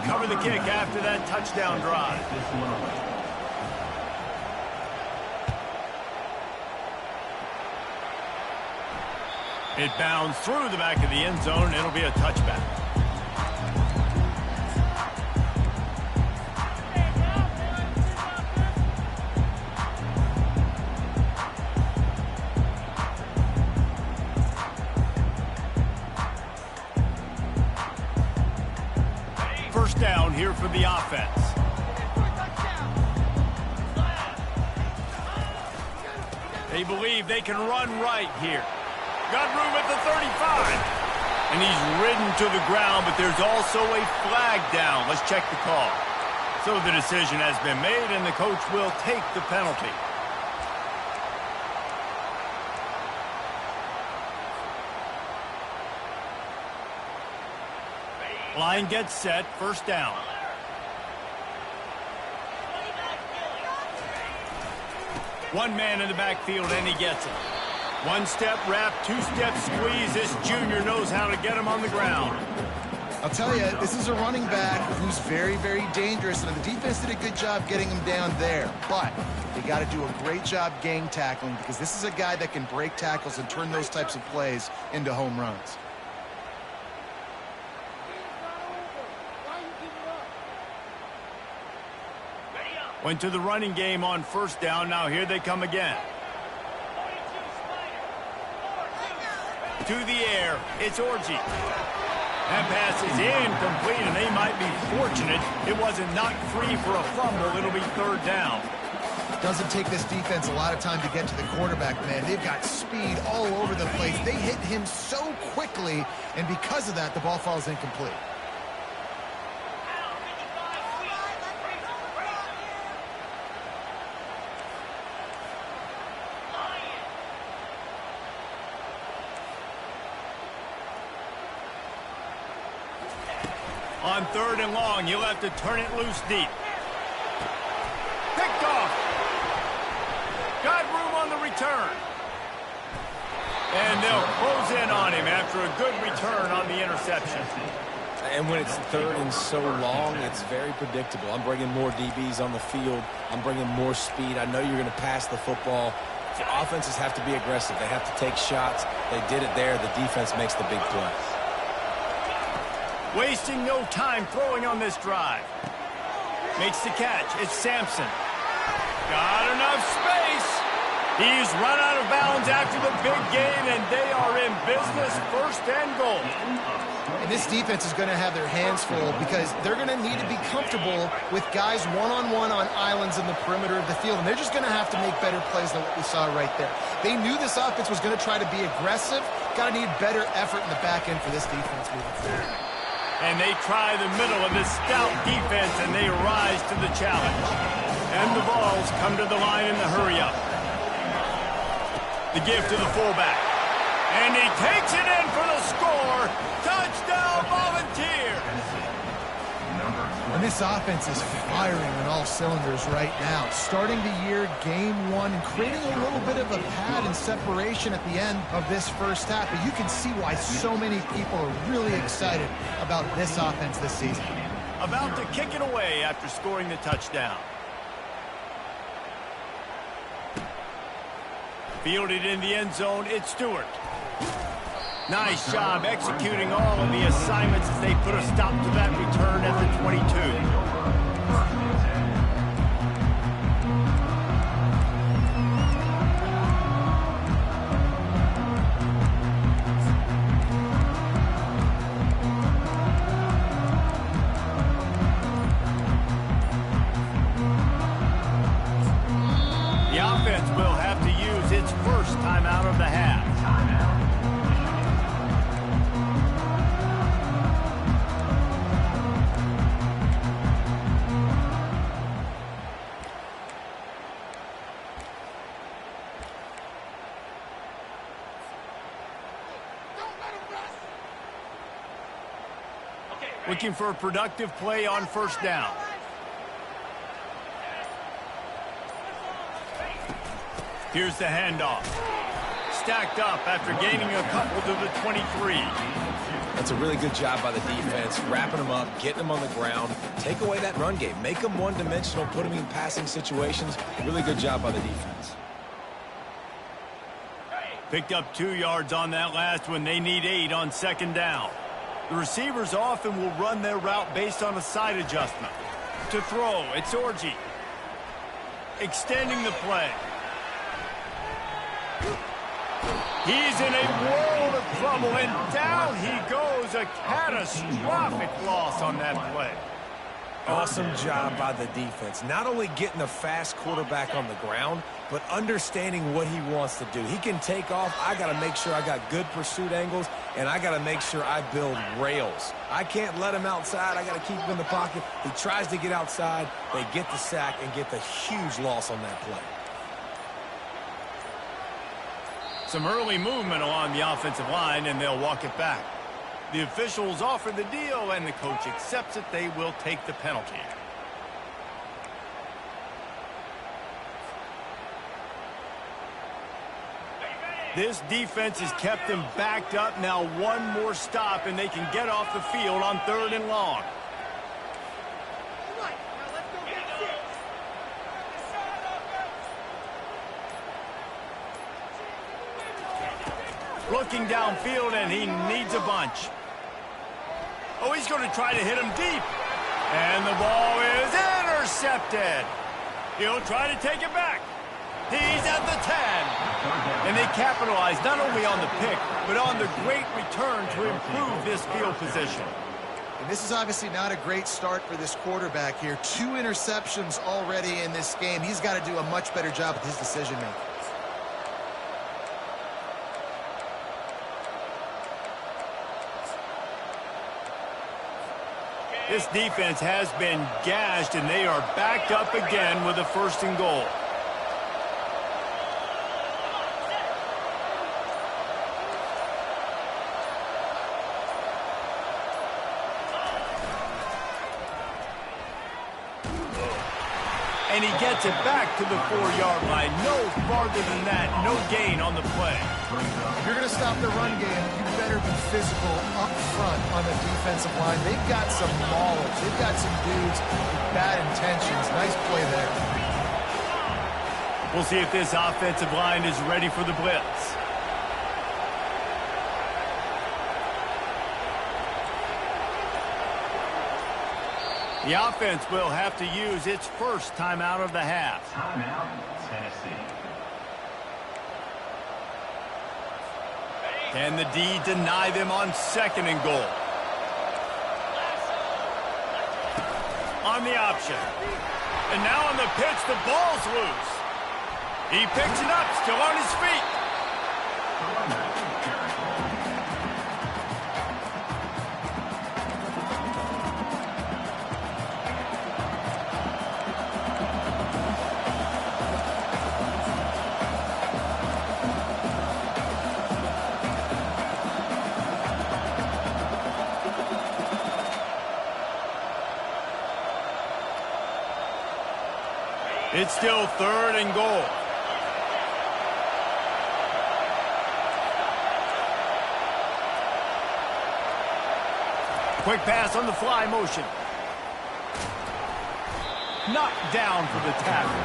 recover the kick after that touchdown drive. It bounds through the back of the end zone. It'll be a touchback. First down here for the offense. They believe they can run right here. Got room at the 35. And he's ridden to the ground, but there's also a flag down. Let's check the call. So the decision has been made, and the coach will take the penalty. Line gets set, first down. One man in the backfield, and he gets it. One step wrap, two-step squeeze. This junior knows how to get him on the ground. I'll tell you, this is a running back who's very, very dangerous, and the defense did a good job getting him down there. But they got to do a great job gang tackling, because this is a guy that can break tackles and turn those types of plays into home runs. Went to the running game on first down. Now here they come again. To the air, it's Orji. That pass is incomplete, and they might be fortunate it wasn't knocked free for a fumble. It'll be third down. Doesn't take this defense a lot of time to get to the quarterback, man. They've got speed all over the place. They hit him so quickly, and because of that, the ball falls incomplete. On third and long, you'll have to turn it loose deep. Picked off. Got room on the return. And they'll close in on him after a good return on the interception. And when it's third and so long, it's very predictable. I'm bringing more DBs on the field. I'm bringing more speed. I know you're going to pass the football. The offenses have to be aggressive. They have to take shots. They did it there. The defense makes the big play. Wasting no time throwing on this drive. Makes the catch. It's Sampson. Got enough space. He's run out of bounds after the big gain, and they are in business, first and goal. And this defense is going to have their hands full because they're going to need to be comfortable with guys one-on-one on islands in the perimeter of the field, and they're just going to have to make better plays than what we saw right there. They knew this offense was going to try to be aggressive. Got to need better effort in the back end for this defense moving forward. And they try the middle of this stout defense, and they rise to the challenge. And the balls come to the line in the hurry-up. The give to the fullback. And he takes it in for the score. Touchdown, Volunteers! And this offense is firing on all cylinders right now. Starting the year, game one, and creating a little bit of a pad and separation at the end of this first half. But you can see why so many people are really excited about this offense this season. About to kick it away after scoring the touchdown. Fielded in the end zone, it's Stewart. Nice job executing all of the assignments as they put a stop to that return at the 22. The offense will have to use its first timeout of the half. Looking for a productive play on first down. Here's the handoff. Stacked up after gaining a couple to the 23. That's a really good job by the defense, wrapping them up, getting them on the ground. Take away that run game. Make them one-dimensional, put them in passing situations. Really good job by the defense. Picked up 2 yards on that last one. They need 8 on second down. The receivers often will run their route based on a side adjustment. To throw, it's Orji. Extending the play. He's in a world of trouble, and down he goes. A catastrophic loss on that play. Awesome job by the defense. Not only getting a fast quarterback on the ground, but understanding what he wants to do. He can take off. I got to make sure I got good pursuit angles, and I got to make sure I build rails. I can't let him outside. I got to keep him in the pocket. He tries to get outside. They get the sack and get the huge loss on that play. Some early movement along the offensive line, and they'll walk it back. The officials offer the deal, and the coach accepts it. They will take the penalty. This defense has kept them backed up. Now one more stop, and they can get off the field on 3rd and long. Looking downfield, and he needs a bunch. Oh, he's going to try to hit him deep. And the ball is intercepted. He'll try to take it back. He's at the 10. And they capitalize not only on the pick, but on the great return to improve this field position. And this is obviously not a great start for this quarterback here. 2 interceptions already in this game. He's got to do a much better job with his decision-making. This defense has been gashed, and they are backed up again with a 1st and goal. And he gets it back to the 4-yard line. No farther than that. No gain on the play. If you're going to stop the run game, you better be physical up front on the defensive line. They've got some maulers. They've got some dudes with bad intentions. Nice play there. We'll see if this offensive line is ready for the blitz. The offense will have to use its first timeout of the half. Timeout, Tennessee. Can the D deny them on 2nd and goal? On the option. And now on the pitch, the ball's loose. He picks it up, still on his feet. It's still 3rd and goal. Quick pass on the fly motion. Knocked down for the tackle.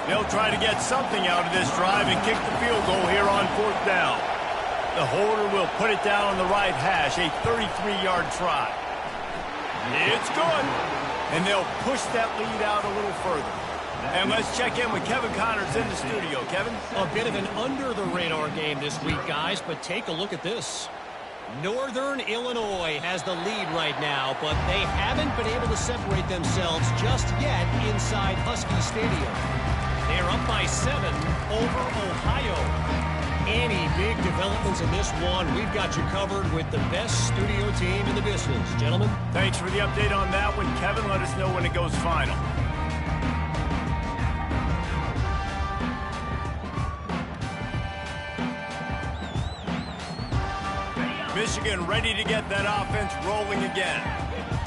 They'll try to get something out of this drive and kick the field goal here on 4th down. The holder will put it down on the right hash, a 33-yard try. It's good. And they'll push that lead out a little further. And let's check in with Kevin Connors in the studio. Kevin? A bit of an under-the-radar game this week, guys, but take a look at this. Northern Illinois has the lead right now, but they haven't been able to separate themselves just yet inside Husky Stadium. They're up by 7 over Ohio. Any big developments in this one, we've got you covered with the best studio team in the business. Gentlemen? Thanks for the update on that one, Kevin. Let us know when it goes final. Michigan ready to get that offense rolling again.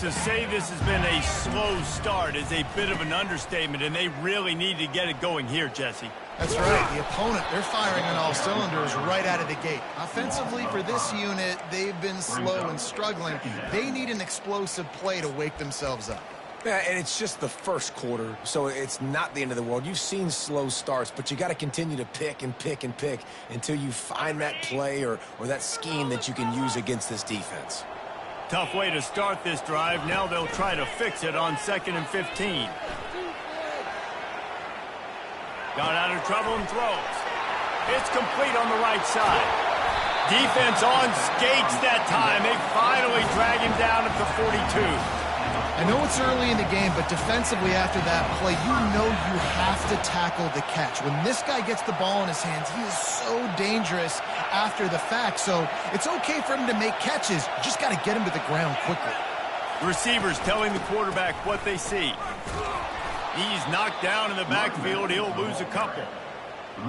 To say this has been a slow start is a bit of an understatement, and they really need to get it going here, Jesse. That's right. The opponent, they're firing on all cylinders right out of the gate. Offensively, for this unit, they've been slow and struggling. They need an explosive play to wake themselves up. Yeah, and it's just the first quarter, so it's not the end of the world. You've seen slow starts, but you got to continue to pick and pick and pick until you find that play or that scheme that you can use against this defense. Tough way to start this drive. Now they'll try to fix it on 2nd and 15. Got out of trouble and throws. It's complete on the right side. Defense on skates that time. They finally drag him down at the 42. I know it's early in the game, but defensively after that play, you know you have to tackle the catch. When this guy gets the ball in his hands, he is so dangerous after the fact. So it's okay for him to make catches. You just got to get him to the ground quickly. Receivers telling the quarterback what they see. He's knocked down in the backfield. He'll lose a couple.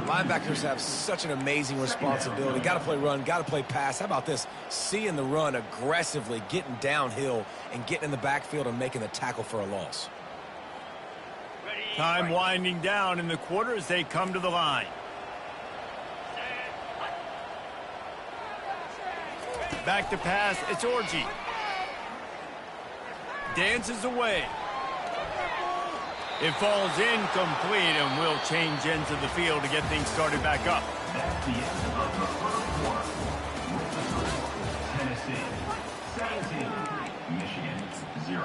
Linebackers have such an amazing responsibility. Got to play run, got to play pass. How about this? Seeing the run aggressively, getting downhill, and getting in the backfield and making the tackle for a loss. Time winding down in the quarter as they come to the line. Back to pass. It's Orji. Dances away. It falls incomplete, and we'll change ends of the field to get things started back up. That's the end of the first quarter. Tennessee 17, Michigan 0.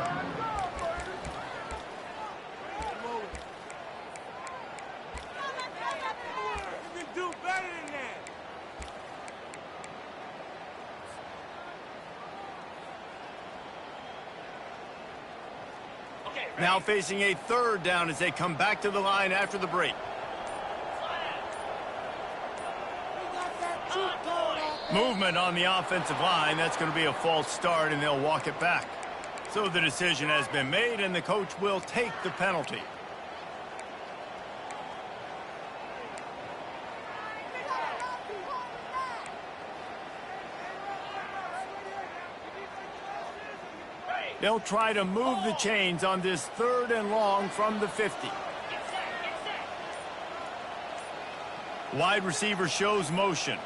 You can do better than that. Now facing a 3rd down as they come back to the line after the break. Movement on the offensive line. That's going to be a false start, and they'll walk it back. So the decision has been made, and the coach will take the penalty. They'll try to move the chains on this 3rd and long from the 50. Wide receiver shows motion.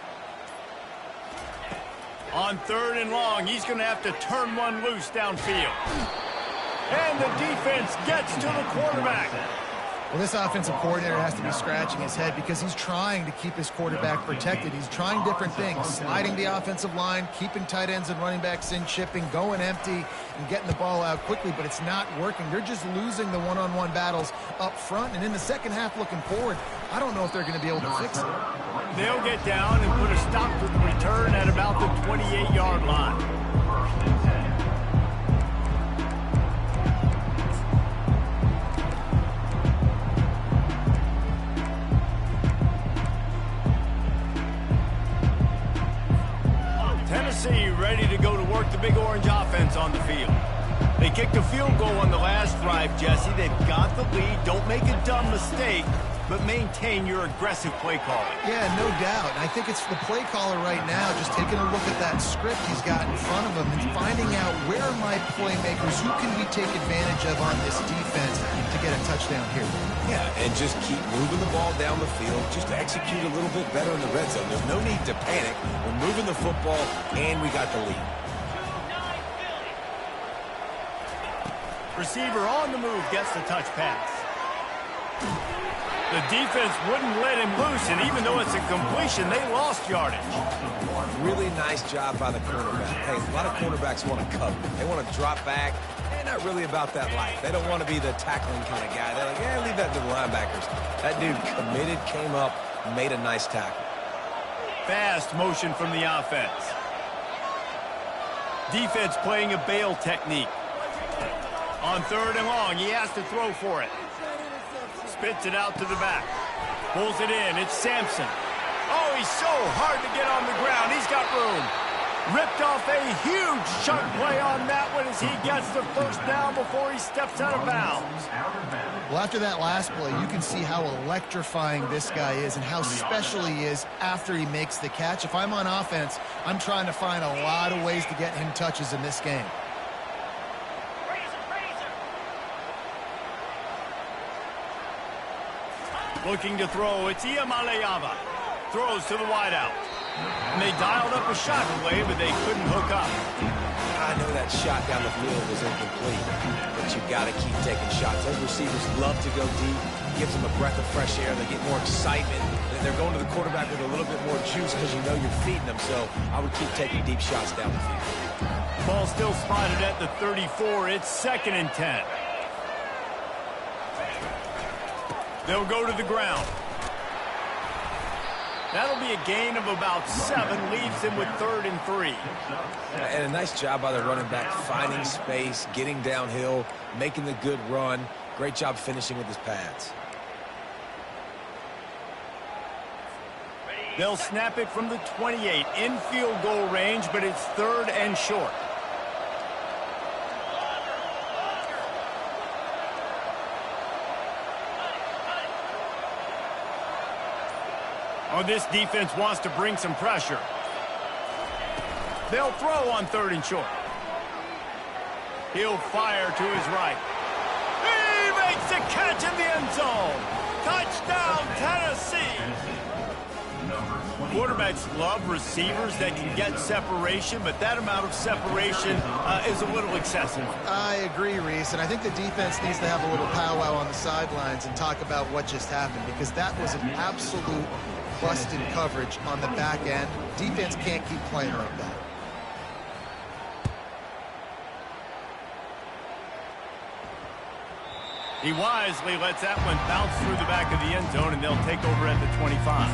On 3rd and long, he's going to have to turn one loose downfield. And the defense gets to the quarterback. Well, this offensive coordinator has to be scratching his head because he's trying to keep his quarterback protected. He's trying different things, sliding the offensive line, keeping tight ends and running backs in, chipping, going empty, and getting the ball out quickly, but it's not working. They're just losing the one-on-one battles up front, and in the second half looking forward, I don't know if they're going to be able to fix it. They'll get down and put a stop to the return at about the 28-yard line. Tennessee ready to go to work the Big Orange offense on the field. They kicked a field goal on the last drive, Jesse. They've got the lead. Don't make a dumb mistake, but maintain your aggressive play calling. Yeah, no doubt. I think it's the play caller right now just taking a look at that script he's got in front of him and finding out where are my playmakers, who can we take advantage of on this defense to get a touchdown here. Yeah, and just keep moving the ball down the field, just to execute a little bit better in the red zone. There's no need to panic. We're moving the football, and we got the lead. Receiver on the move gets the touch pass. The defense wouldn't let him loose, and even though it's a completion, they lost yardage. Really nice job by the cornerback. Hey, a lot of cornerbacks want to cover. They want to drop back. They're not really about that life. They don't want to be the tackling kind of guy. They're like, yeah, leave that to the linebackers. That dude committed, came up, made a nice tackle. Fast motion from the offense. Defense playing a bail technique. On 3rd and long, he has to throw for it. Spits it out to the back. Pulls it in. It's Sampson. Oh, he's so hard to get on the ground. He's got room. Ripped off a huge chunk play on that one as he gets the first down before he steps out of bounds. Well, after that last play, you can see how electrifying this guy is and how special he is after he makes the catch. If I'm on offense, I'm trying to find a lot of ways to get him touches in this game. Looking to throw, it's Iamaleava. Throws to the wideout. And they dialed up a shot play, but they couldn't hook up. I know that shot down the field was incomplete, but you got to keep taking shots. Those receivers love to go deep. It gives them a breath of fresh air. They get more excitement. They're going to the quarterback with a little bit more juice because you know you're feeding them. So I would keep taking deep shots down the field. Ball still spotted at the 34. It's 2nd and 10. They'll go to the ground. That'll be a gain of about 7, leaves him with 3rd and 3. And a nice job by the running back, finding space, getting downhill, making the good run. Great job finishing with his pads. They'll snap it from the 28, in field goal range, but it's 3rd and short. Oh, this defense wants to bring some pressure. They'll throw on 3rd and short. He'll fire to his right. He makes a catch in the end zone. Touchdown, Tennessee. Quarterbacks love receivers that can get separation, but that amount of separation is a little excessive. I agree, Reese, and I think the defense needs to have a little powwow on the sidelines and talk about what just happened, because that was an absolute busted coverage on the back end. Defense can't keep playing like that. He wisely lets that one bounce through the back of the end zone, and they'll take over at the 25.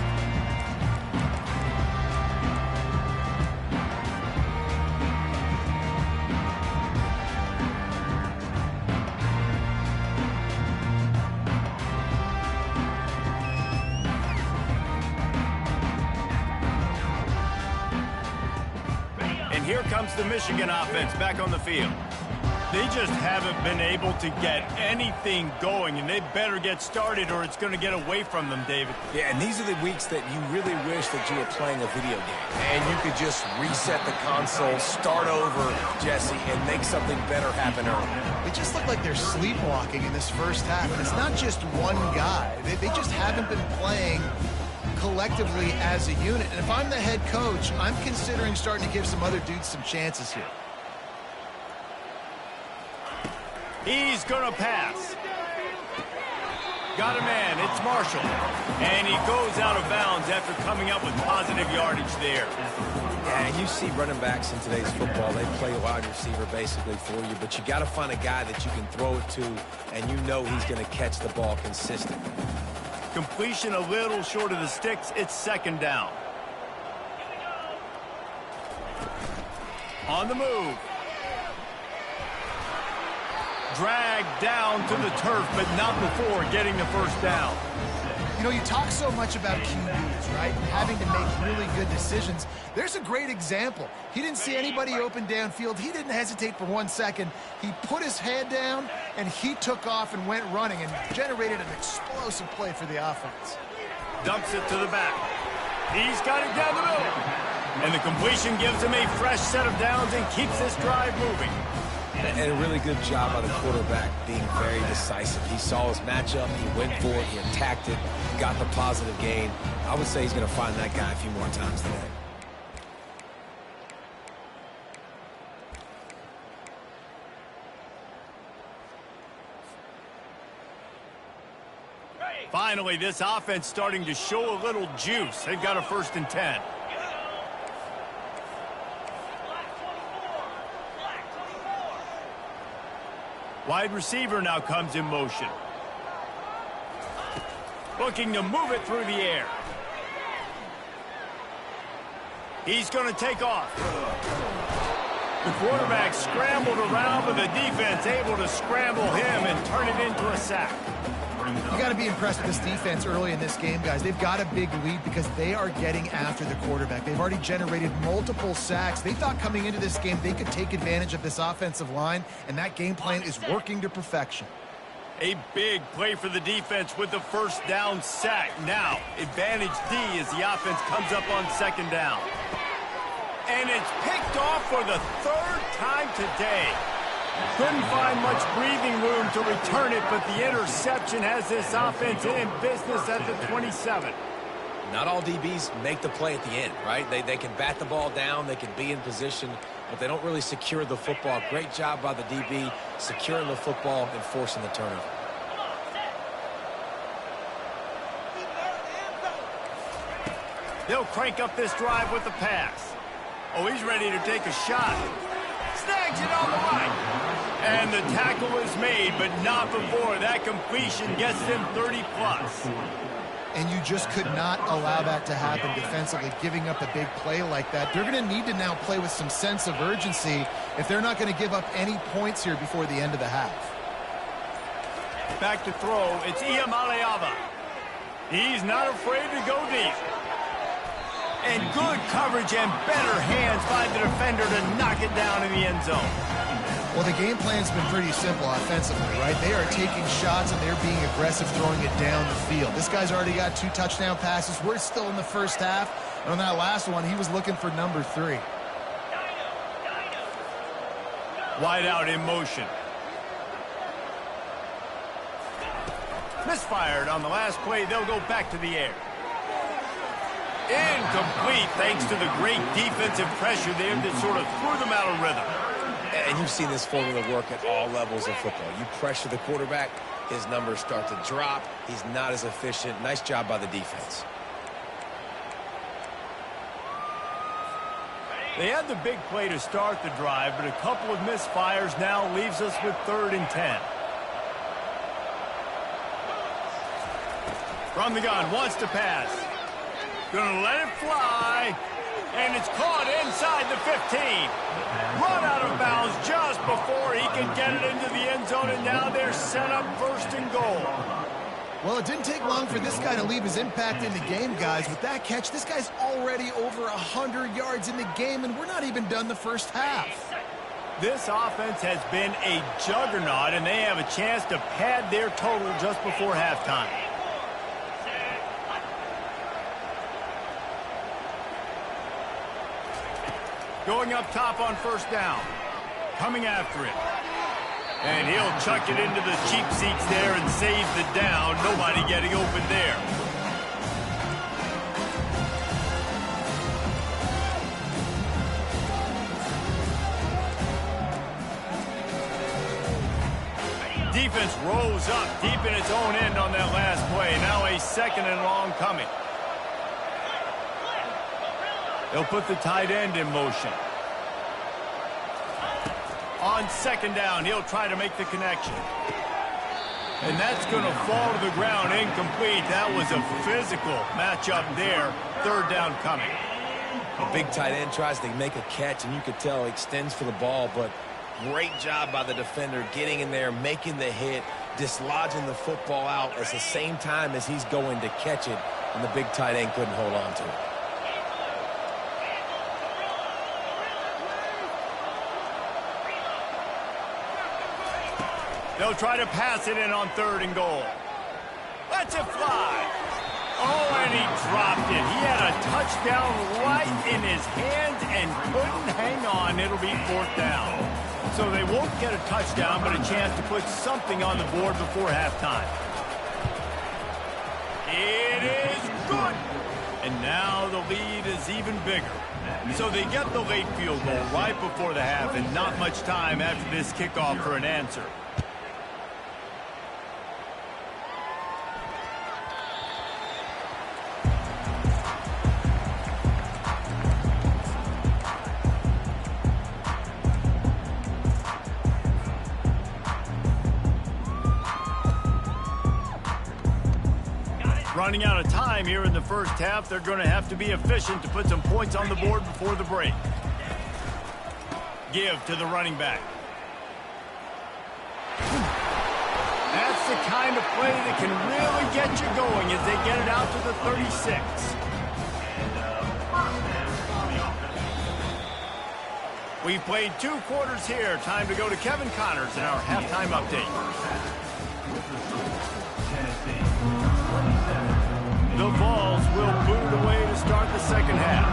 And here comes the Michigan offense back on the field. They just haven't been able to get anything going, and they better get started or it's going to get away from them, David. Yeah, and these are the weeks that you really wish that you were playing a video game. And you could just reset the console, start over, Jesse, and make something better happen early. They just look like they're sleepwalking in this first half, and it's not just one guy. They just haven't been playing collectively as a unit. And if I'm the head coach, I'm considering starting to give some other dudes some chances here. He's going to pass. Got a man. It's Marshall. And he goes out of bounds after coming up with positive yardage there. Yeah, and you see running backs in today's football. They play wide receiver basically for you, but you got to find a guy that you can throw it to, and you know he's going to catch the ball consistently. Completion a little short of the sticks. It's 2nd down. On the move. Dragged down to the turf, but not before getting the first down. You know, you talk so much about QBs, right? Having to make really good decisions. There's a great example. He didn't see anybody open downfield. He didn't hesitate for 1 second. He put his head down, and he took off and went running and generated an explosive play for the offense. Dumps it to the back. He's got it down the middle. And the completion gives him a fresh set of downs and keeps this drive moving. And a really good job by the quarterback being very decisive. He saw his matchup, he went for it, he attacked it, got the positive gain. I would say he's going to find that guy a few more times today. Finally, this offense starting to show a little juice. They've got a 1st and 10. Wide receiver now comes in motion. Looking to move it through the air. He's going to take off. The quarterback scrambled around, but the defense able to scramble him and turn it into a sack. You got to be impressed with this defense early in this game, guys. They've got a big lead because they are getting after the quarterback. They've already generated multiple sacks. They thought coming into this game they could take advantage of this offensive line, and that game plan is working to perfection. A big play for the defense with the 1st down sack. Now, advantage D as the offense comes up on 2nd down. And it's picked off for the 3rd time today. Couldn't find much breathing room to return it, but the interception has this offense in business at the 27. Not all DBs make the play at the end, right? They can bat the ball down, they can be in position, but they don't really secure the football. Great job by the DB securing the football and forcing the turnover. They'll crank up this drive with the pass. Oh, he's ready to take a shot. Snags it on the right. And the tackle is made, but not before that completion gets them 30-plus. And you just could not allow that to happen defensively, giving up a big play like that. They're going to need to now play with some sense of urgency if they're not going to give up any points here before the end of the half. Back to throw, it's Iamaleava. He's not afraid to go deep. And good coverage and better hands by the defender to knock it down in the end zone. Well, the game plan's been pretty simple offensively, right? They are taking shots and they're being aggressive, throwing it down the field. This guy's already got 2 touchdown passes. We're still in the first half. And on that last one, he was looking for number 3. Wide out in motion. Misfired on the last play. They'll go back to the air. Incomplete thanks to the great defensive pressure there that sort of threw them out of rhythm. And you've seen this formula work at all levels of football. You pressure the quarterback, his numbers start to drop. He's not as efficient. Nice job by the defense. They had the big play to start the drive, but a couple of misfires now leaves us with 3rd and 10. From the gun, wants to pass. Gonna let it fly, and it's caught inside the 15. Run out of bounds just before he can get it into the end zone, and now they're set up 1st and goal. Well, it didn't take long for this guy to leave his impact in the game, guys. With that catch, this guy's already over 100 yards in the game, and we're not even done the first half. This offense has been a juggernaut, and they have a chance to pad their total just before halftime. Going up top on 1st down. Coming after it. And he'll chuck it into the cheap seats there and save the down. Nobody getting open there. Defense rolls up deep in its own end on that last play. Now a 2nd and long coming. They'll put the tight end in motion. On 2nd down, he'll try to make the connection. And that's going to fall to the ground incomplete. That was a physical matchup there. 3rd down coming. A big tight end tries to make a catch, and you could tell he extends for the ball, but great job by the defender getting in there, making the hit, dislodging the football out at the same time as he's going to catch it, and the big tight end couldn't hold on to it. They'll try to pass it in on 3rd and goal. Lets it fly. Oh, and he dropped it. He had a touchdown right in his hands and couldn't hang on. It'll be 4th down. So they won't get a touchdown, but a chance to put something on the board before halftime. It is good. And now the lead is even bigger. So they get the late field goal right before the half, and not much time after this kickoff for an answer. Running out of time here in the first half. They're going to have to be efficient to put some points on the board before the break. Give to the running back. That's the kind of play that can really get you going as they get it out to the 36. We've played 2 quarters here. Time to go to Kevin Connors in our halftime update. The Vols will boot away to start the second half.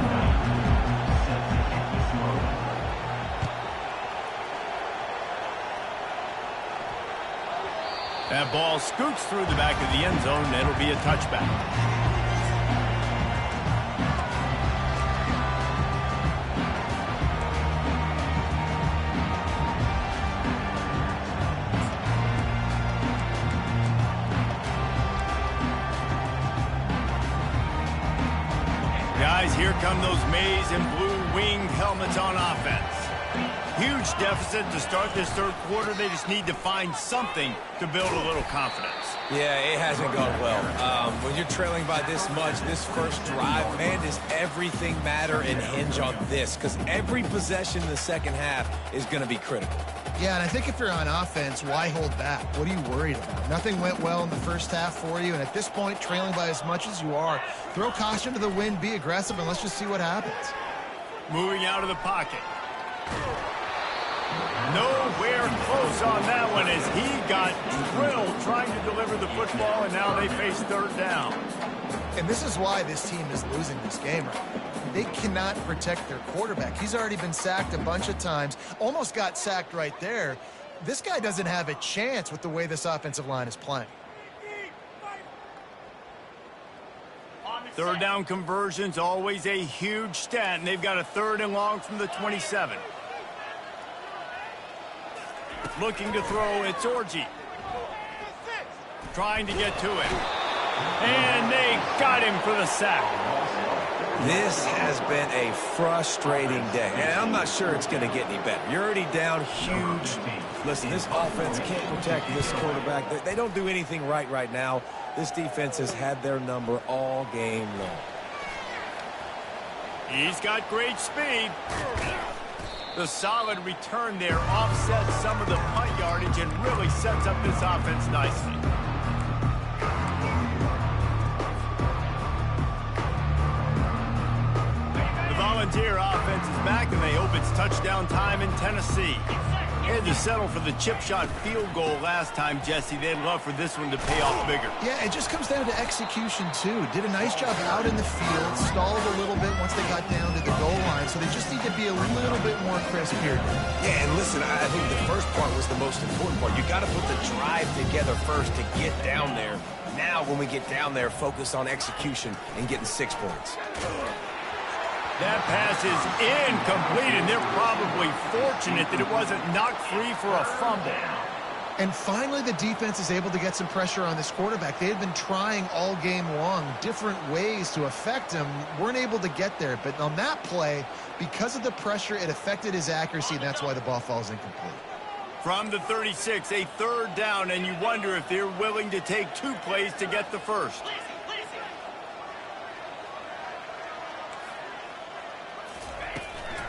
That ball scoots through the back of the end zone, and it'll be a touchback. Guys, here come those maize and blue winged helmets on offense. Huge deficit to start this third quarter. They just need to find something to build a little confidence. Yeah, it hasn't gone well. When you're trailing by this much, this first drive, man, does everything matter and hinge on this? Because every possession in the second half is going to be critical. Yeah, and I think if you're on offense, why hold back? What are you worried about? Nothing went well in the first half for you, and at this point, trailing by as much as you are, throw caution to the wind, be aggressive, and let's just see what happens. Moving out of the pocket. Nowhere close on that one as he got drilled trying to deliver the football, and now they face third down. And this is why this team is losing this game right now. They cannot protect their quarterback. He's already been sacked a bunch of times, almost got sacked right there. This guy doesn't have a chance with the way this offensive line is playing. Third down conversion's always a huge stat, and they've got a 3rd and long from the 27. Looking to throw, it's Orji. Trying to get to it. And they got him for the sack. This has been a frustrating day, and I'm not sure it's going to get any better. You're already down huge. Listen, this offense can't protect this quarterback. They don't do anything right now. This defense has had their number all game long. He's got great speed. The solid return there offsets some of the punt yardage and really sets up this offense nicely. The Volunteer offense is back, and they hope it's touchdown time in Tennessee. They had to settle for the chip shot field goal last time, Jesse. They'd love for this one to pay off bigger. Yeah, it just comes down to execution, too. Did a nice job out in the field, stalled a little bit once they got down to the goal line, so they just need to be a little bit more crisp here. Yeah, and listen, I think the first part was the most important part. You got to put the drive together first to get down there. Now, when we get down there, focus on execution and getting 6 points. That pass is incomplete, and they're probably fortunate that it wasn't knocked free for a fumble. And finally, the defense is able to get some pressure on this quarterback. They had been trying all game long different ways to affect him, weren't able to get there. But on that play, because of the pressure, it affected his accuracy, and that's why the ball falls incomplete. From the 36, a 3rd down, and you wonder if they're willing to take 2 plays to get the first.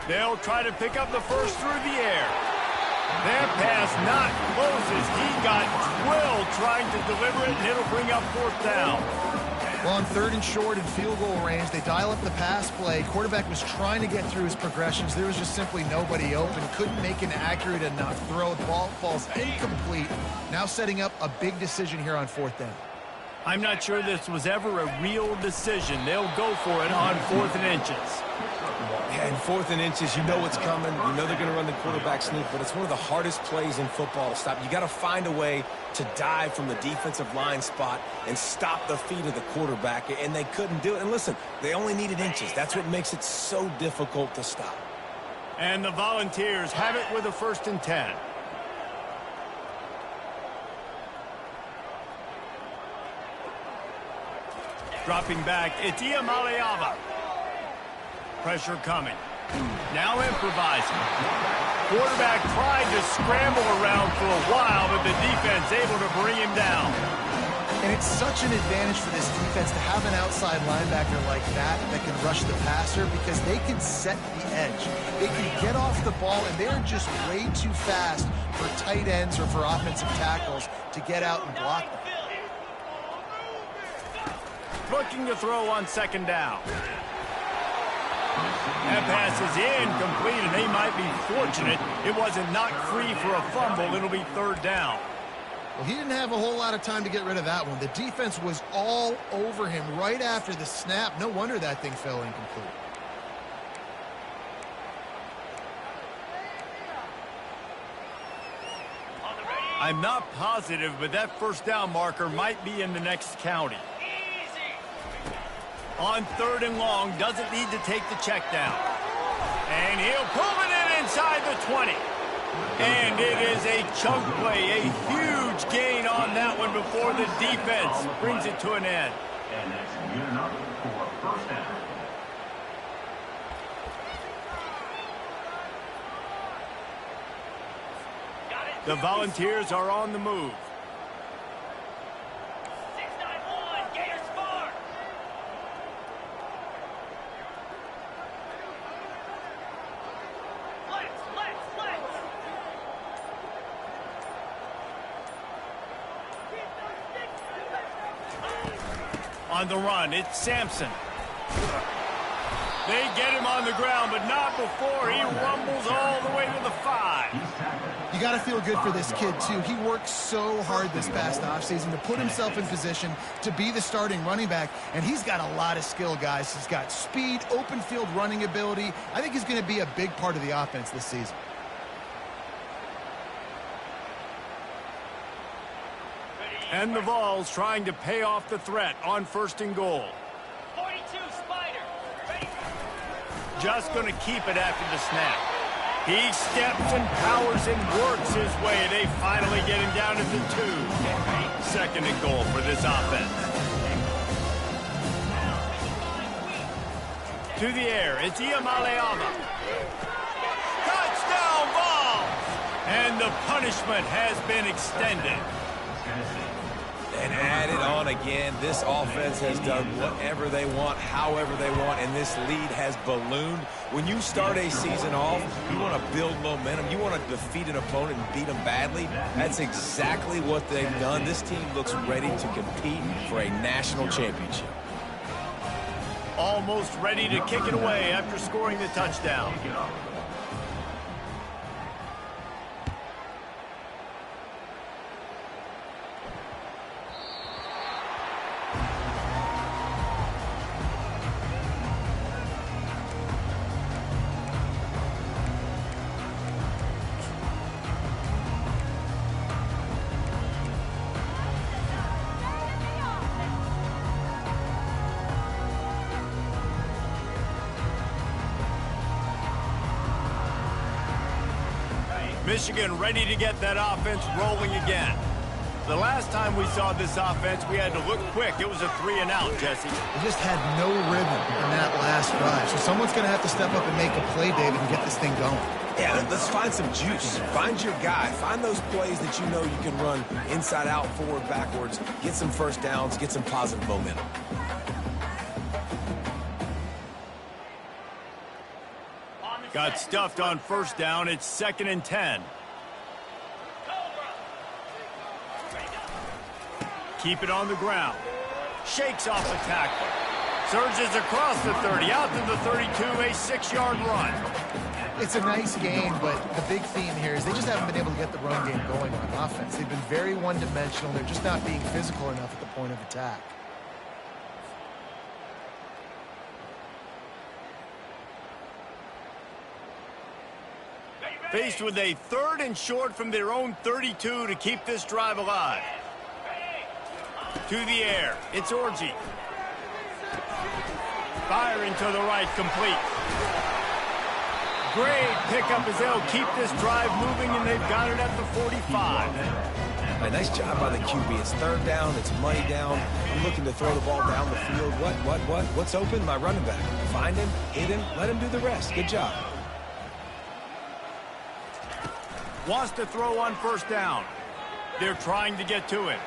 They'll try to pick up the first through the air. That pass not close as he got drilled trying to deliver it, and it'll bring up 4th down. Well, on 3rd and short in field goal range, they dial up the pass play. Quarterback was trying to get through his progressions. There was just simply nobody open. Couldn't make an accurate enough throw. The ball falls incomplete. Now setting up a big decision here on 4th down. I'm not sure this was ever a real decision. They'll go for it on 4th and inches. Yeah, and 4th and inches, you know what's coming. You know they're going to run the quarterback sneak, but it's one of the hardest plays in football to stop. You got to find a way to dive from the defensive line spot and stop the feet of the quarterback, and they couldn't do it. And listen, they only needed inches. That's what makes it so difficult to stop. And the Volunteers have it with a 1st and 10. Dropping back, it's Iamaleava. Pressure coming. Now improvising. Quarterback tried to scramble around for a while, but the defense able to bring him down. And it's such an advantage for this defense to have an outside linebacker like that can rush the passer because they can set the edge. They can get off the ball, and they're just way too fast for tight ends or for offensive tackles to get out and block them. Looking to throw on 2nd down. That pass is incomplete, and they might be fortunate it wasn't knocked free for a fumble. It'll be 3rd down. Well, he didn't have a whole lot of time to get rid of that one. The defense was all over him right after the snap. No wonder that thing fell incomplete. I'm not positive, but that first down marker might be in the next county. On 3rd and long, doesn't need to take the check down. And he'll pull it in inside the 20. And it is a chunk play, a huge gain on that one before the defense brings it to an end. And that's good enough for first down. The Volunteers are on the move. 691, Gators far. Flex. On the run, it's Sampson. They get him on the ground, but not before he rumbles all the way to the 5. You got to feel good for this kid, too. He worked so hard this past offseason to put himself in position to be the starting running back, and he's got a lot of skill, guys. He's got speed, open field running ability. I think he's going to be a big part of the offense this season. And the Vols trying to pay off the threat on 1st and goal. 42, Spider. Ready. Just going to keep it after the snap. He steps and powers and works his way. They finally get him down to the 2. 2nd and goal for this offense. To the air, it's Iamaleava. Touchdown, Vols! And the punishment has been extended. And add it on again. This offense has done whatever they want, however they want, and this lead has ballooned. When you start a season off, you want to build momentum. You want to defeat an opponent and beat them badly. That's exactly what they've done. This team looks ready to compete for a national championship. Almost ready to kick it away after scoring the touchdown. Michigan ready to get that offense rolling again. The last time we saw this offense, we had to look quick. It was a 3-and-out, Jesse. They just had no rhythm in that last drive. So someone's going to have to step up and make a play, David, and get this thing going. Yeah, let's find some juice. Find your guy. Find those plays that you know you can run inside out, forward, backwards. Get some first downs. Get some positive momentum. Got stuffed on 1st down. It's 2nd and 10. Keep it on the ground. Shakes off the tackler. Surges across the 30, out to the 32, a 6-yard run. It's a nice game, but the big theme here is they just haven't been able to get the run game going on offense. They've been very one-dimensional. They're just not being physical enough at the point of attack. Faced with a 3rd and short from their own 32 to keep this drive alive. To the air, it's Orji. Firing to the right, complete. Great pickup as they'll keep this drive moving, and they've got it at the 45. A nice job by the QB. It's 3rd down. It's money down. I'm looking to throw the ball down the field. What's open? My running back. Find him, hit him, let him do the rest. Good job. Wants to throw on 1st down. They're trying to get to it.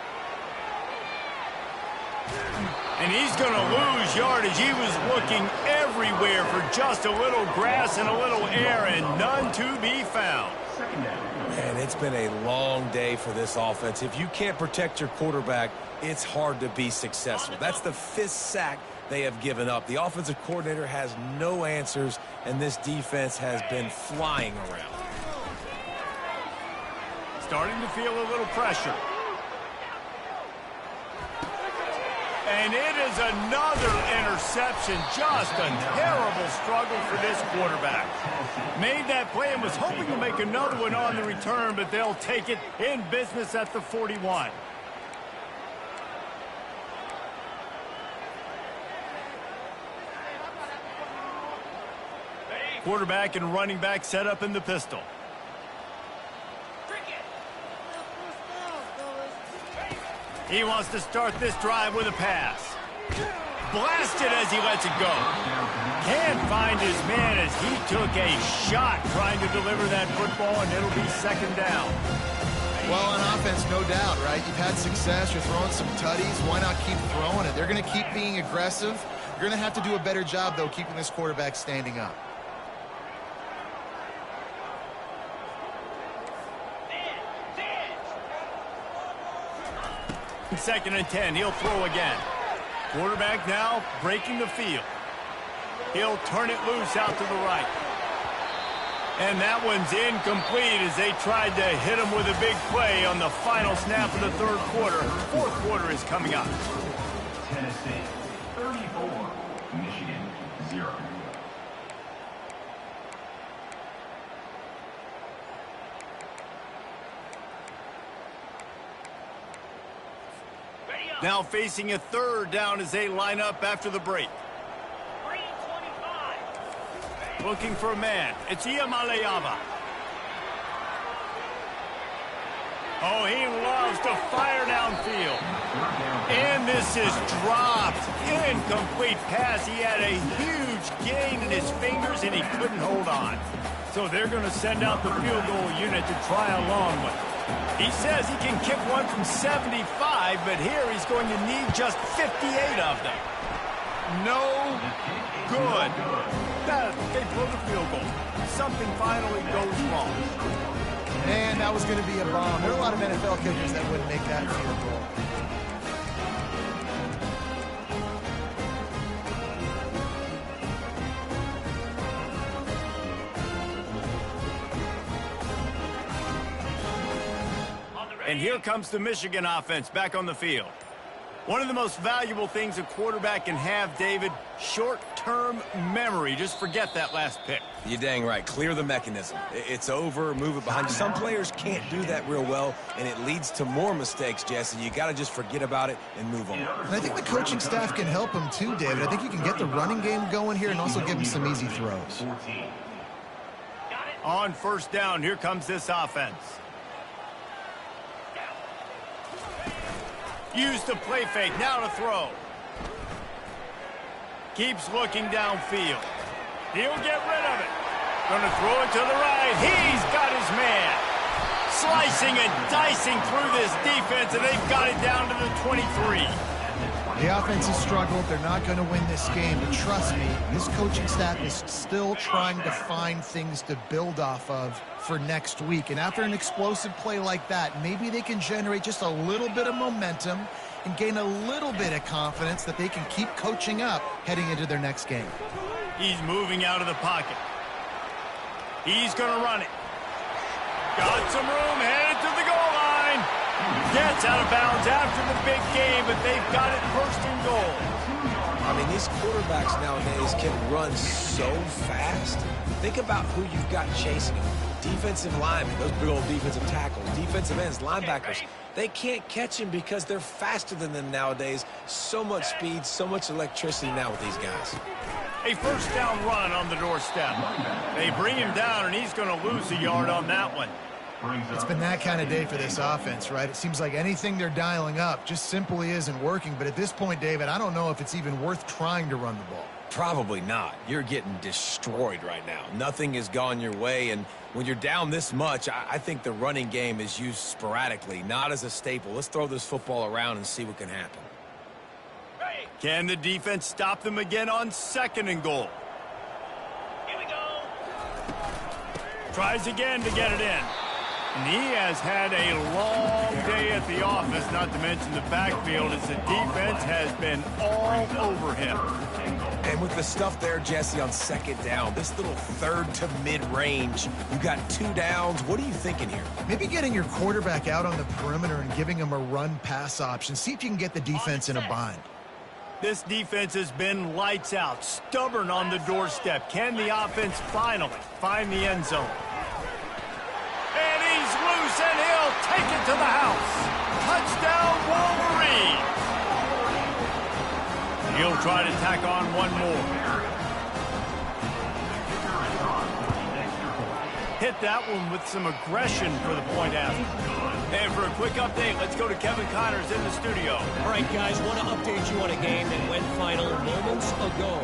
And he's going to lose yardage. He was looking everywhere for just a little grass and a little air, and none to be found. Man, it's been a long day for this offense. If you can't protect your quarterback, it's hard to be successful. That's the 5th sack they have given up. The offensive coordinator has no answers, and this defense has been flying around. Starting to feel a little pressure. And it is another interception. Just a terrible struggle for this quarterback. Made that play and was hoping to make another one on the return, but they'll take it in business at the 41. Quarterback and running back set up in the pistol. He wants to start this drive with a pass. Blasted as he lets it go. Can't find his man as he took a shot trying to deliver that football, and it'll be second down. Well, on offense, no doubt, right? You've had success. You're throwing some tutties. Why not keep throwing it? They're going to keep being aggressive. You're going to have to do a better job, though, keeping this quarterback standing up. Second and 10, he'll throw again. Quarterback now breaking the field. He'll turn it loose out to the right. And that one's incomplete as they tried to hit him with a big play on the final snap of the third quarter. Fourth quarter is coming up. Tennessee 34, Michigan 0. Now facing a third down as they line up after the break. Green 25. Looking for a man. It's Iamaleava. Oh, he loves to fire downfield. And this is dropped. Incomplete pass. He had a huge gain in his fingers and he couldn't hold on. So they're going to send out the field goal unit to try a long one. He says he can kick one from 75, but here he's going to need just 58 of them. No good. They blow the field goal. Something finally goes wrong. And that was going to be a bomb. There are a lot of NFL kickers that wouldn't make that field goal. And here comes the Michigan offense back on the field. One of the most valuable things a quarterback can have, David, short-term memory. Just forget that last pick. You're dang right. Clear the mechanism. It's over, move it behind you. Some players can't do that real well, and it leads to more mistakes, Jesse. You got to just forget about it and move on. And I think the coaching staff can help him too, David. I think you can get the running game going here and also give him some easy throws. On first down, here comes this offense. Use the play fake, now to throw. Keeps looking downfield. He'll get rid of it. Gonna throw it to the right. He's got his man. Slicing and dicing through this defense, and they've got it down to the 23. The offense has struggled. They're not going to win this game. But trust me, this coaching staff is still trying to find things to build off of for next week. And after an explosive play like that, maybe they can generate just a little bit of momentum and gain a little bit of confidence that they can keep coaching up heading into their next game. He's moving out of the pocket. He's going to run it. Got some room, headed to the goal line. Gets out of bounds after the big game, but they've got it first and goal. I mean, these quarterbacks nowadays can run so fast. Think about who you've got chasing them. Defensive linemen, those big old defensive tackles, defensive ends, linebackers. They can't catch him because they're faster than them nowadays. So much speed, so much electricity now with these guys. A first down run on the doorstep. They bring him down, and he's going to lose a yard on that one. It's been that kind of day for this offense, right? It seems like anything they're dialing up just simply isn't working. But at this point, David, I don't know if it's even worth trying to run the ball. Probably not. You're getting destroyed right now. Nothing has gone your way, and when you're down this much, I think the running game is used sporadically, not as a staple. Let's throw this football around and see what can happen. Can the defense stop them again on second and goal? Here we go. Tries again to get it in. And he has had a long day at the office, not to mention the backfield, as the defense has been all over him. And with the stuff there, Jesse, on second down, this little third to mid-range, you got 2 downs. What are you thinking here? Maybe getting your quarterback out on the perimeter and giving him a run-pass option. See if you can get the defense in a bind. This defense has been lights out, stubborn on the doorstep. Can the offense finally find the end zone? And he's loose, and he'll take it to the house. Touchdown, Wolverine. He'll try to tack on one more. Hit that one with some aggression for the point after. And for a quick update, let's go to Kevin Connors in the studio. All right, guys, want to update you on a game that went final moments ago.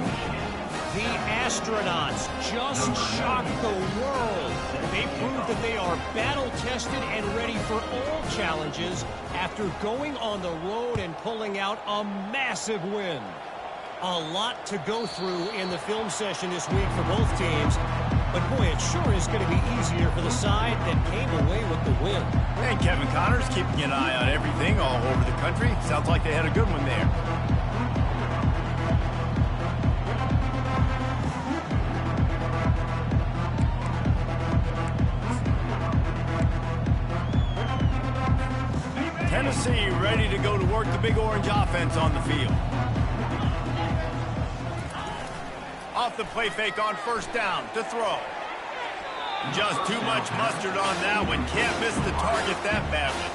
The astronauts just shocked the world. They proved that they are battle-tested and ready for all challenges after going on the road and pulling out a massive win. A lot to go through in the film session this week for both teams. But, boy, it sure is going to be easier for the side that came away with the win. And Kevin Connors keeping an eye on everything all over the country. Sounds like they had a good one there. Tennessee ready to go to work the Big Orange offense on the field. Off the play fake on first down to throw. Just too much mustard on that one. Can't miss the target that badly.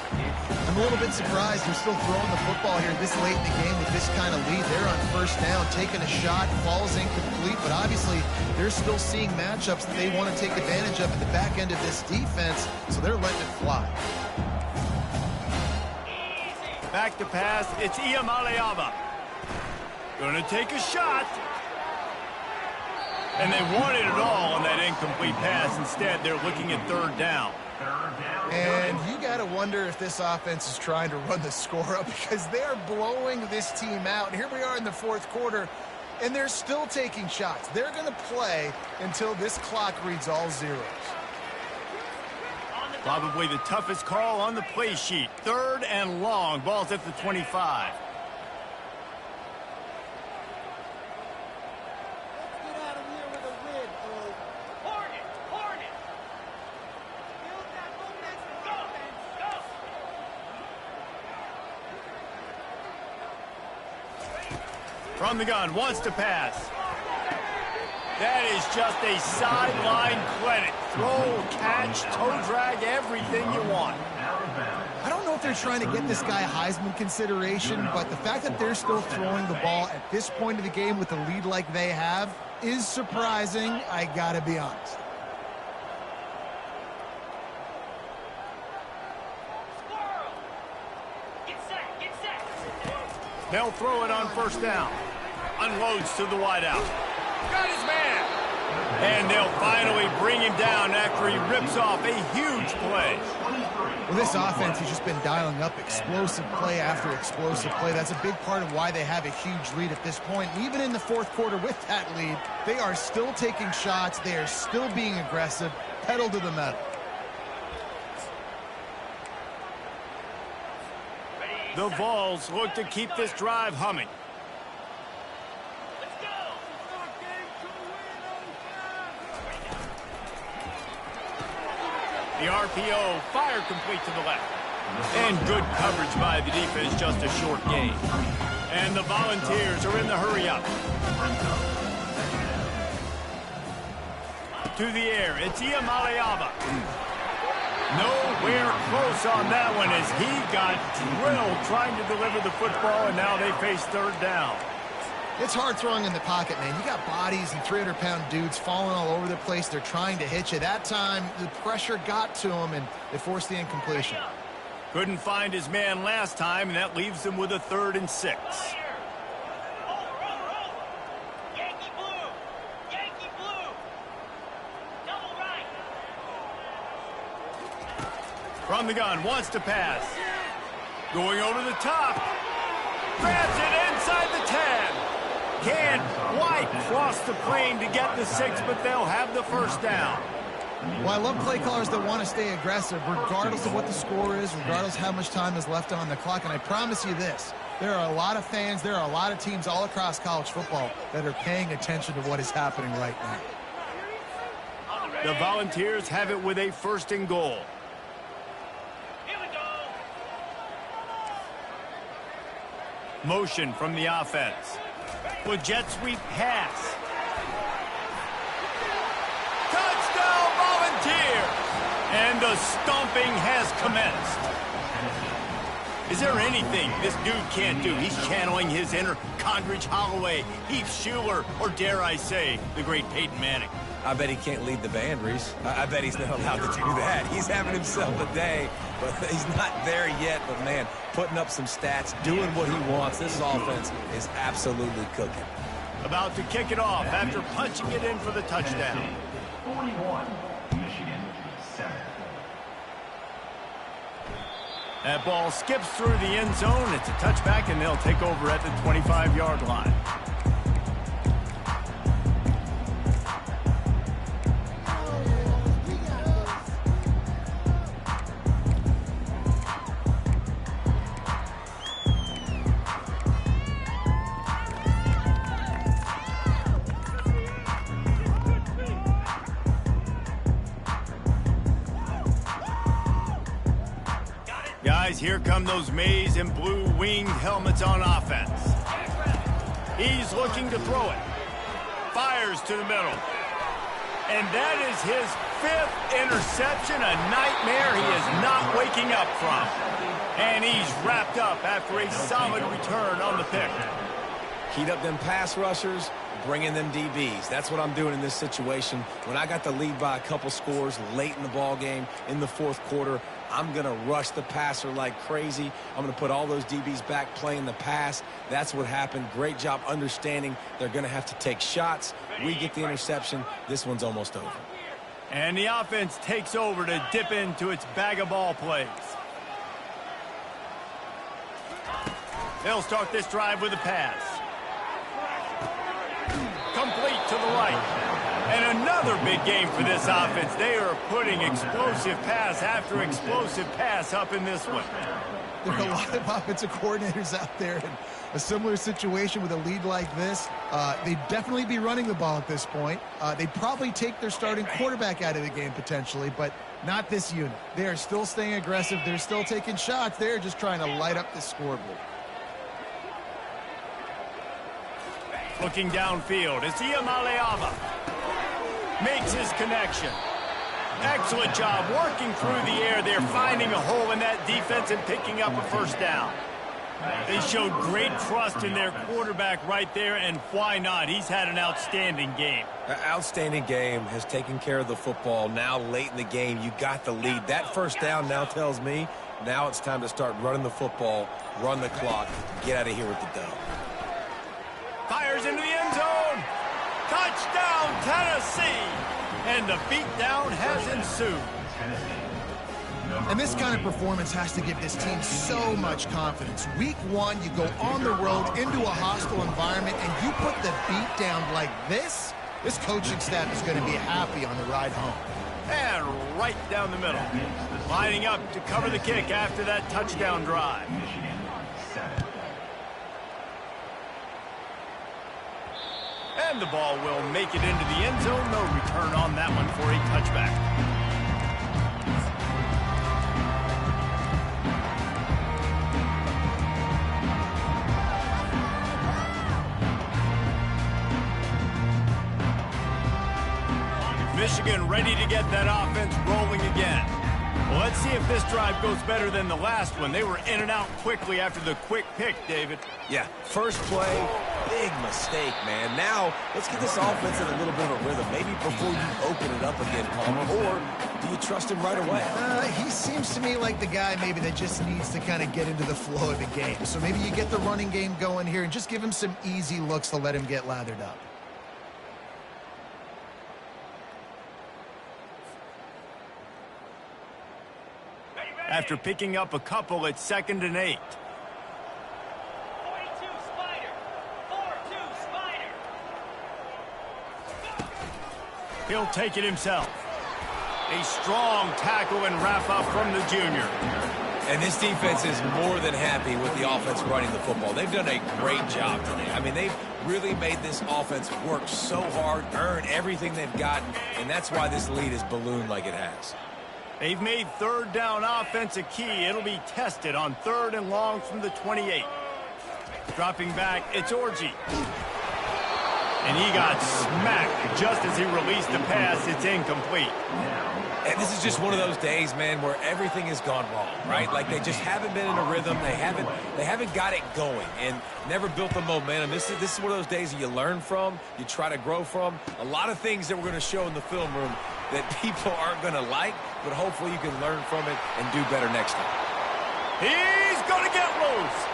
I'm a little bit surprised they're still throwing the football here this late in the game with this kind of lead. They're on first down, taking a shot, falls incomplete, but obviously they're still seeing matchups that they want to take advantage of at the back end of this defense, so they're letting it fly. Back to pass, it's Iamaleava. Gonna take a shot. And they wanted it all on that incomplete pass. Instead, they're looking at third down. And you got to wonder if this offense is trying to run the score up because they're blowing this team out. And here we are in the fourth quarter, and they're still taking shots. They're going to play until this clock reads all zeros. Probably the toughest call on the play sheet. Third and long. Ball's at the 25. From the gun, wants to pass. That is just a sideline credit. Throw, catch, toe drag, everything you want. I don't know if they're trying to get this guy Heisman consideration, but the fact that they're still throwing the ball at this point of the game with a lead like they have is surprising, I gotta be honest. They'll throw it on first down. Unloads to the wideout. Got his man. And they'll finally bring him down after he rips off a huge play. Well, this offense has just been dialing up explosive play after explosive play. That's a big part of why they have a huge lead at this point. Even in the fourth quarter with that lead, they are still taking shots. They are still being aggressive, pedal to the metal. The Vols look to keep this drive humming. Let's go. The RPO, fire complete to the left. And good coverage by the defense, just a short gain. And the Volunteers are in the hurry-up. To the air, it's Iamaleava. Nowhere close on that one as he got drilled trying to deliver the football, and now they face third down. It's hard throwing in the pocket, man. You got bodies and 300-pound dudes falling all over the place. They're trying to hit you. That time, the pressure got to him, and they forced the incompletion. Couldn't find his man last time, and that leaves him with a 3rd and 6. Yankee blue. Yankee blue. Double right. From the gun, wants to pass. Going over the top. Grabs it inside the 10. Can't quite cross the plane to get the 6, but they'll have the first down. Well, I love play callers that want to stay aggressive regardless of what the score is, regardless of how much time is left on the clock. And I promise you this, there are a lot of fans, there are a lot of teams all across college football that are paying attention to what is happening right now. The Volunteers have it with a 1st and goal. Here we go. Motion from the offense. With jet sweep pass. Touchdown Volunteer! And the stomping has commenced. Is there anything this dude can't do? He's channeling his inner Condridge Holloway, Heath Schuler, or dare I say, the great Peyton Manning. I bet he can't lead the band, Reese. I bet he's not allowed to do that. He's having himself a day, but he's not there yet. But, man, putting up some stats, doing what he wants. This offense is absolutely cooking. About to kick it off after punching it in for the touchdown. 41, Michigan 7. That ball skips through the end zone. It's a touchback, and they'll take over at the 25-yard line. Guys, here come those maize and blue winged helmets on offense. He's looking to throw it. Fires to the middle. And that is his 5th interception, a nightmare he is not waking up from. And he's wrapped up after a solid return on the pick. Heat up them pass rushers, bring in them DBs. That's what I'm doing in this situation. When I got the lead by a couple scores late in the ball game, in the 4th quarter, I'm going to rush the passer like crazy. I'm going to put all those DBs back playing the pass. That's what happened. Great job understanding they're going to have to take shots. We get the interception. This one's almost over. And the offense takes over to dip into its bag of ball plays. They'll start this drive with a pass. Complete to the right. And another big game for this offense. They are putting explosive pass after explosive pass up in this one. There are a lot of offensive coordinators out there in a similar situation with a lead like this. They'd definitely be running the ball at this point. They'd probably take their starting quarterback out of the game potentially, but not this unit. They are still staying aggressive. They're still taking shots. They're just trying to light up the scoreboard. Looking downfield, it's Iamaleava. Makes his connection. Excellent job working through the air there, finding a hole in that defense and picking up a first down. They showed great trust in their quarterback right there, and why not? He's had an outstanding game. Outstanding game, has taken care of the football. Now late in the game, you got the lead. That first down now tells me now it's time to start running the football, run the clock, get out of here with the dub. Fires into the end zone. Touchdown, Tennessee. And the beatdown has ensued. And this kind of performance has to give this team so much confidence. Week 1, you go on the road into a hostile environment, and you put the beat down like this, this coaching staff is going to be happy on the ride home. And right down the middle. Lining up to cover the kick after that touchdown drive. And the ball will make it into the end zone. No return on that one for a touchback. Michigan ready to get that offense rolling again. Well, let's see if this drive goes better than the last one. They were in and out quickly after the quick pick, David. Yeah, first play, big mistake, man. Now, let's get this offense in a little bit of a rhythm. Maybe before you open it up again, Palmer, or do you trust him right away? He seems to me like the guy maybe that just needs to kind of get into the flow of the game. So maybe you get the running game going here and just give him some easy looks to let him get lathered up. After picking up a couple, it's 2nd and 8. 42 Spider. 4-2 Spider. He'll take it himself. A strong tackle and wrap up from the junior. And this defense is more than happy with the offense running the football. They've done a great job today. I mean, they've really made this offense work so hard, earn everything they've gotten, and that's why this lead is ballooned like it has. They've made 3rd down offense a key. It'll be tested on 3rd and long from the 28. Dropping back, it's Orji. And he got smacked just as he released the pass. It's incomplete. And this is just one of those days, man, where everything has gone wrong, right? Like they just haven't been in a rhythm. They haven't got it going and never built the momentum. This is one of those days that you learn from, you try to grow from. A lot of things that we're going to show in the film room that people aren't going to like, but hopefully you can learn from it and do better next time. He's going to get loose.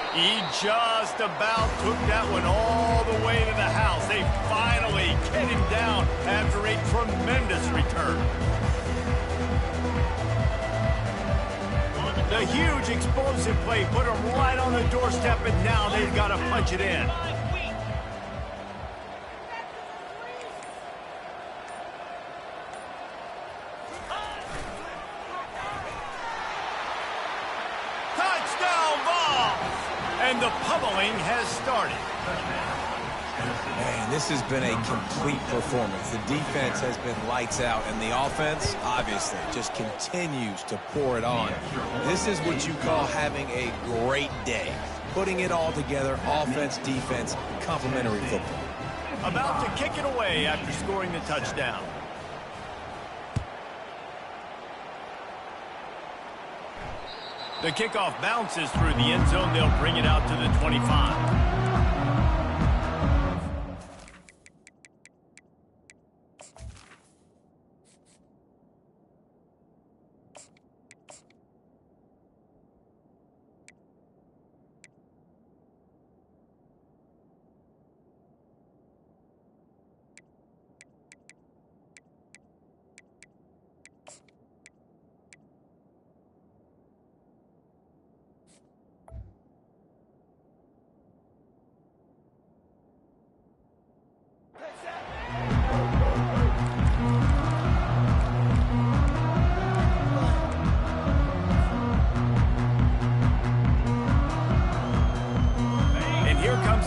He just about took that one all the way to the house. They finally get him down after a tremendous return. The huge explosive play put him right on the doorstep, and now they've got to punch it in. And the pummeling has started. Man, this has been a complete performance. The defense has been lights out, and the offense, obviously, just continues to pour it on. This is what you call having a great day. Putting it all together, offense, defense, complementary football. About to kick it away after scoring the touchdown. The kickoff bounces through the end zone. They'll bring it out to the 25.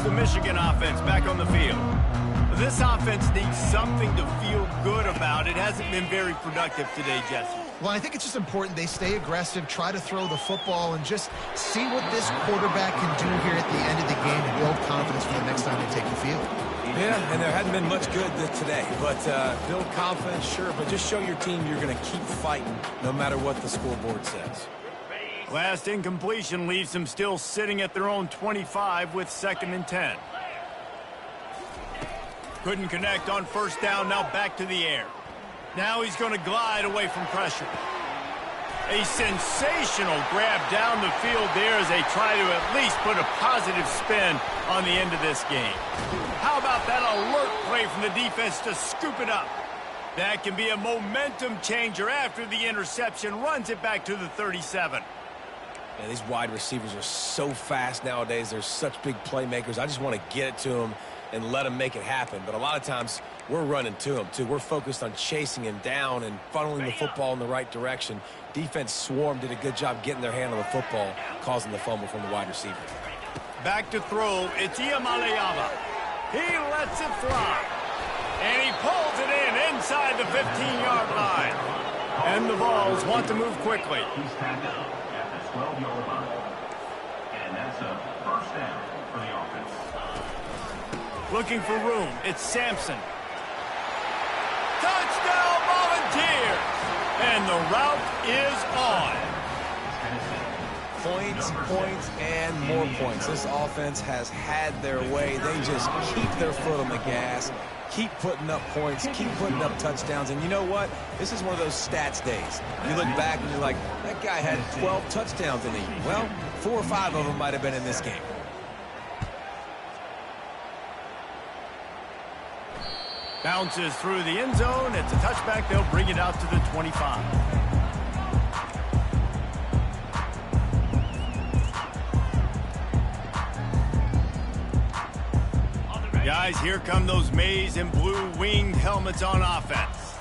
The Michigan offense back on the field. This offense needs something to feel good about. It hasn't been very productive today, Jesse. Well, I think it's just important they stay aggressive, try to throw the football, and just see what this quarterback can do here at the end of the game and build confidence for the next time they take the field. Yeah, and there hadn't been much good today. But build confidence, sure, but just show your team you're going to keep fighting no matter what the scoreboard says. Last incompletion leaves them still sitting at their own 25 with 2nd and 10. Couldn't connect on first down, now back to the air. Now he's going to glide away from pressure. A sensational grab down the field there as they try to at least put a positive spin on the end of this game. How about that alert play from the defense to scoop it up? That can be a momentum changer after the interception, runs it back to the 37. Yeah, these wide receivers are so fast nowadays. They're such big playmakers. I just want to get it to them and let them make it happen. But a lot of times, we're running to them, too. We're focused on chasing him down and funneling the football in the right direction. Defense swarmed, did a good job getting their hand on the football, causing the fumble from the wide receiver. Back to throw, it's Iamaleava. He lets it fly. And he pulls it in inside the 15-yard line. And the Vols want to move quickly. He's tagged up at the 12-yard line. And that's a first down for the offense. Looking for room, it's Sampson. Touchdown Volunteers! And the route is on. Points, points, and more points. This offense has had their way. They just keep their foot on the gas, keep putting up points, keep putting up touchdowns. And you know what? This is one of those stats days. You look back and you're like, that guy had 12 touchdowns in a year. Well, 4 or 5 of them might have been in this game. Bounces through the end zone. It's a touchback. They'll bring it out to the 25. Guys, here come those maize and blue winged helmets on offense.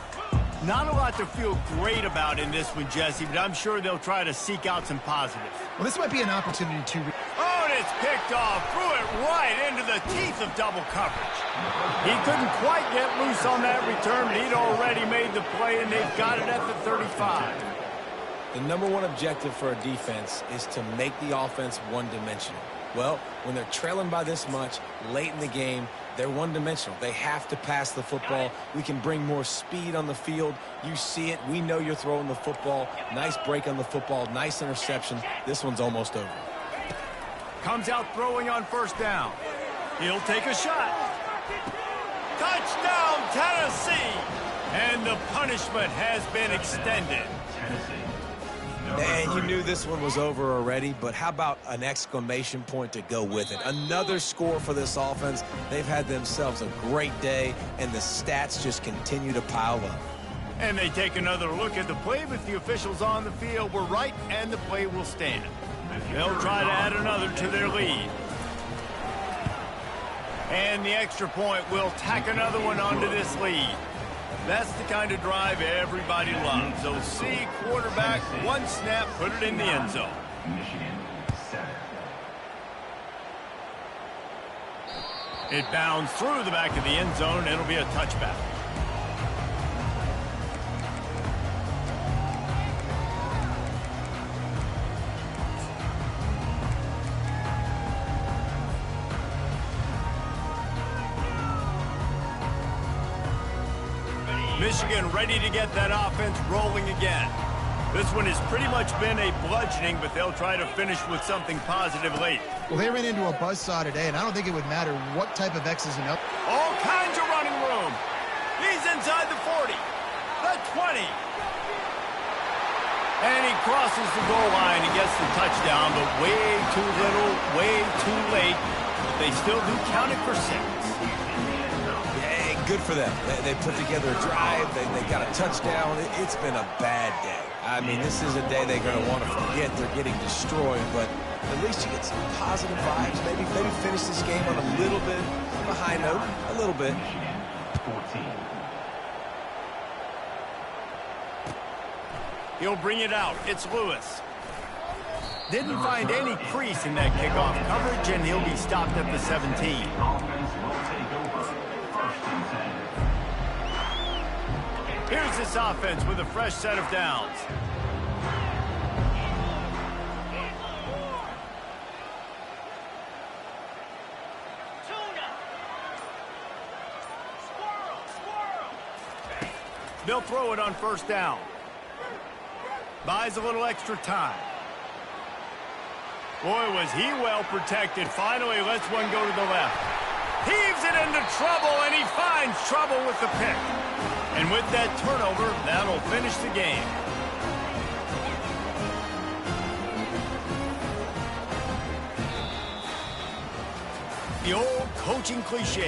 Not a lot to feel great about in this one, Jesse, but I'm sure they'll try to seek out some positives. Well, this might be an opportunity to... Oh, and it's picked off. Threw it right into the teeth of double coverage. He couldn't quite get loose on that return, but he'd already made the play, and they've got it at the 35. The #1 objective for a defense is to make the offense one-dimensional. Well, when they're trailing by this much late in the game, they're one-dimensional. They have to pass the football. We can bring more speed on the field. You see it. We know you're throwing the football. Nice break on the football. Nice interception. This one's almost over. Comes out throwing on first down. He'll take a shot. Touchdown, Tennessee! And the punishment has been extended. And you knew this one was over already, but how about an exclamation point to go with it? Another score for this offense. They've had themselves a great day, and the stats just continue to pile up. And they take another look at the play, but the officials on the field were right, and the play will stand. They'll try to add another to their lead. And the extra point will tack another one onto this lead. That's the kind of drive everybody loves. So see quarterback, one snap, put it in the end zone. Michigan 7. It bounds through the back of the end zone. It'll be a touchback. Michigan ready to get that offense rolling again. This one has pretty much been a bludgeoning, but they'll try to finish with something positive late. Well, they ran into a buzzsaw today, and I don't think it would matter what type of X's and O's. All kinds of running room. He's inside the 40, the 20. And he crosses the goal line and gets the touchdown, but way too little, way too late. But they still do count it for 6. Good for them. They put together a drive. They got a touchdown. It's been a bad day. I mean, this is a day they're going to want to forget. They're getting destroyed, but at least you get some positive vibes. Maybe finish this game on a little bit of a high note. A little bit. 14. He'll bring it out. It's Lewis. Didn't find any crease in that kickoff coverage, and he'll be stopped at the 17. Offense will take over. First and 10. Here's this offense with a fresh set of downs. They'll throw it on first down. Buys a little extra time. Boy, was he well protected. Finally lets one go to the left. Heaves it into trouble, and he finds trouble with the pick. And with that turnover, that'll finish the game. The old coaching cliche.